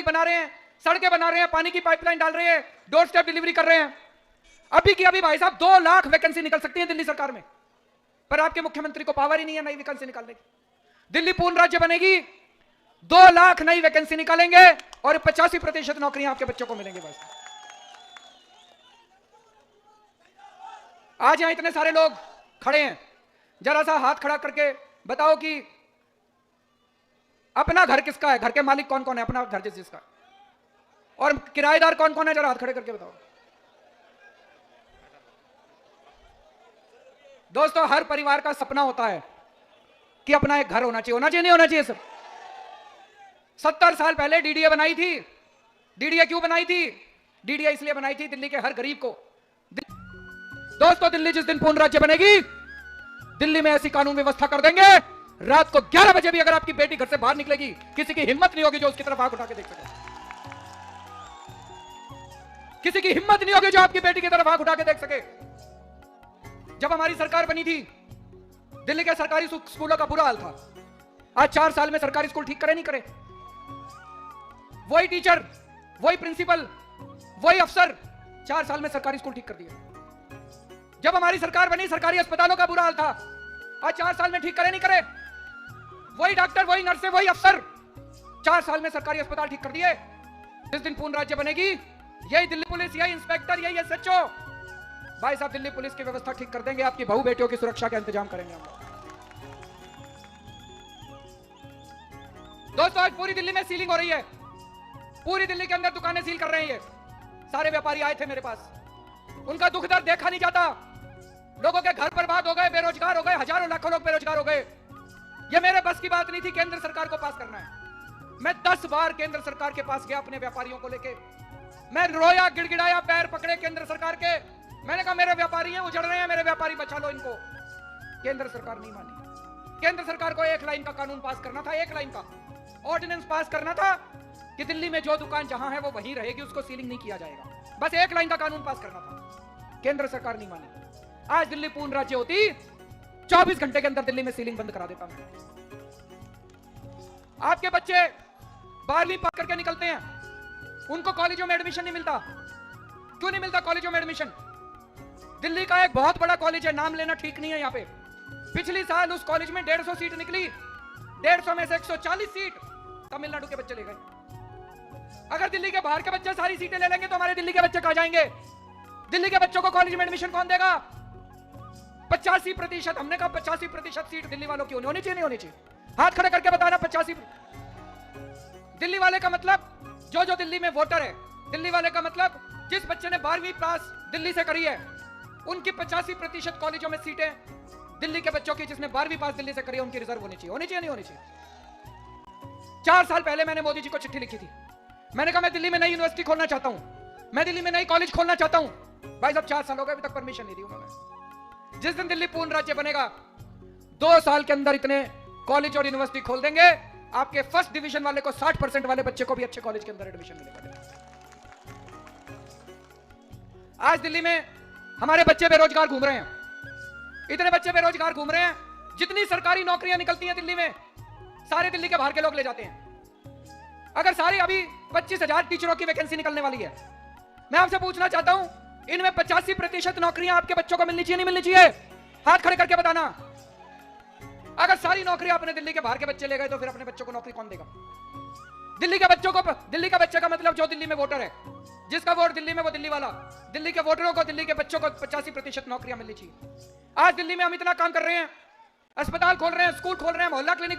बना रहे हैं, सड़कें बना रहे हैं, पानी की पाइपलाइन डाल रहे हैं, डोर स्टेप डिलीवरी कर रहे हैं। अभी की अभी भाई साहब 2 लाख वैकेंसी निकल सकती है दिल्ली सरकार में, पर आपके मुख्यमंत्री को पावर ही नहीं है नई वैकेंसी निकालने की। दिल्ली पूर्ण राज्य बनेगी, 2 लाख नई वैकेंसी निकालेंगे और 85% नौकरियां आपके बच्चों को मिलेंगे। बस आज यहां इतने सारे लोग खड़े हैं, जरा सा हाथ खड़ा करके बताओ कि अपना घर किसका है, घर के मालिक कौन कौन है, अपना घर जिसका, और किराएदार कौन कौन है, जरा हाथ खड़े करके बताओ। दोस्तों, हर परिवार का सपना होता है कि अपना एक घर होना चाहिए। होना चाहिए नहीं होना चाहिए? सब 70 साल पहले डीडीए बनाई थी। डीडीए क्यों बनाई थी? डीडीए इसलिए बनाई थी दिल्ली के हर गरीब को। दोस्तों, दिल्ली जिस दिन पूर्ण राज्य बनेगी, दिल्ली में ऐसी कानून व्यवस्था कर देंगे, रात को 11 बजे भी अगर आपकी बेटी घर से बाहर निकलेगी, किसी की हिम्मत नहीं होगी जो उसकी तरफ आंख उठा के देख सके। किसी की हिम्मत नहीं होगी जो आपकी बेटी की तरफ आंख उठा के देख सके। जब हमारी सरकार बनी थी, दिल्ली के सरकारी स्कूलों का बुरा हाल था। आज 4 साल में सरकारी स्कूल ठीक करे नहीं करे? वही टीचर, वही प्रिंसिपल, वही अफसर 4 साल में सरकारी स्कूल ठीक कर दिए। जब हमारी सरकार बनी, सरकारी अस्पतालों का बुरा हाल था। आज 4 साल में ठीक करे नहीं करे? वही डॉक्टर, वही नर्स, वही अफसर 4 साल में सरकारी अस्पताल ठीक कर दिए। जिस दिन पूर्ण राज्य बनेगी, यही दिल्ली पुलिस, यही इंस्पेक्टर, यही एसएचओ भाई साहब दिल्ली पुलिस की व्यवस्था ठीक कर देंगे। आपकी बहू बेटियों की सुरक्षा का इंतजाम करेंगे हम। दोस्तों, आज पूरी दिल्ली में सीलिंग हो रही है। पूरी दिल्ली के अंदर दुकानें सील कर रहे हैं। ये सारे व्यापारी आए थे मेरे पास, उनका दुख दर्द देखा नहीं जाता। लोगों के घर बर्बाद हो गए, बेरोजगार हो गए, हजारों लाखों लोग बेरोजगार हो गए। ये मेरे बस की बात नहीं थी केंद्र सरकार को पास करना है। मैं 10 बार केंद्र सरकार के पास गया अपने व्यापारियों को लेके। मैं रोया, गिड़गिड़ाया, पैर पकड़े केंद्र सरकार के। मैंने कहा मेरे व्यापारी हैं, उजड़ रहे हैं, मेरे व्यापारी बचा लो इनको। केंद्र सरकार नहीं मानी। केंद्र सरकार को 1 लाइन का कानून पास करना था, 1 लाइन का ऑर्डिनेंस पास करना था कि दिल्ली में जो दुकान जहां है वो वहीं रहेगी, उसको सीलिंग नहीं किया जाएगा। बस 1 लाइन का कानून पास करना था। केंद्र सरकार नहीं मानी। आज दिल्ली पूर्ण राज्य होती, 24 घंटे के अंदर दिल्ली में सीलिंग बंद करा देता मैं। आपके बच्चे 12वीं पास करके निकलते हैं, उनको कॉलेजों में एडमिशन नहीं मिलता। क्यों नहीं मिलता कॉलेजों में एडमिशन? दिल्ली का एक बहुत बड़ा कॉलेज है, नाम लेना ठीक नहीं है यहाँ पे। पिछली साल उस कॉलेज में 150 सीट निकली, 150 में से 140 सीट तमिलनाडु के बच्चे ले गए। अगर दिल्ली के बाहर के बच्चे सारी सीटें ले लेंगे तो हमारे दिल्ली के बच्चे कहां जाएंगे? दिल्ली के बच्चों को कॉलेज में एडमिशन कौन देगा? 85%। हमने कहा 85% सीट दिल्ली वालों की होनी चाहिए, नहीं होनी चाहिए? हाथ खड़े करके बताना। 85 दिल्ली वाले का मतलब जो दिल्ली में वोटर है। दिल्ली वाले का मतलब जिस बच्चे ने 12वीं पास दिल्ली से करी है, उनकी 85% कॉलेजों में सीटें दिल्ली के बच्चों की, जिसने 12वीं पास दिल्ली से करी है, उनकी रिजर्व होनी चाहिए। होनी चाहिए, नहीं होनी चाहिए? 4 साल पहले मैंने मोदी जी को चिट्ठी लिखी थी। मैंने कहा मैं दिल्ली में नई यूनिवर्सिटी खोलना चाहता हूं, मैं दिल्ली में नई कॉलेज खोलना चाहता हूं। भाई साहब 4 साल हो गए, अभी तक परमिशन नहीं दी उन्होंने। जिस दिन दिल्ली पूर्ण राज्य बनेगा, 2 साल के अंदर इतने कॉलेज और यूनिवर्सिटी खोल देंगे, आपके फर्स्ट डिवीजन वाले को, 60% वाले बच्चे को भी अच्छे कॉलेज के अंदर एडमिशन मिलेगा। आज दिल्ली में हमारे बच्चे बेरोजगार घूम रहे हैं। इतने बच्चे बेरोजगार घूम रहे हैं, जितनी सरकारी नौकरियां निकलती हैं दिल्ली में, सारे दिल्ली के बाहर के लोग ले जाते हैं। अगर सारी अभी 25,000 टीचरों की वैकेंसी निकलने वाली है, मैं आपसे पूछना चाहता हूं, इनमें 85% नौकरियां आपके बच्चों को मिलनी चाहिए, नहीं मिलनी चाहिए? हाथ खड़े करके बताना। अगर सारी नौकरियां अपने दिल्ली के बाहर के बच्चे ले गए तो फिर अपने बच्चों को नौकरी कौन देगा? दिल्ली के बच्चों को, दिल्ली का बच्चे का मतलब जो दिल्ली में वोटर है, जिसका वोट दिल्ली में, वो दिल्ली वाला। दिल्ली के वोटरों को, दिल्ली के बच्चों को 85% नौकरियां मिलनी चाहिए। आज दिल्ली में हम इतना काम कर रहे हैं, अस्पताल खोल रहे हैं, स्कूल खोल रहे हैं, मोहल्ला क्लिनिक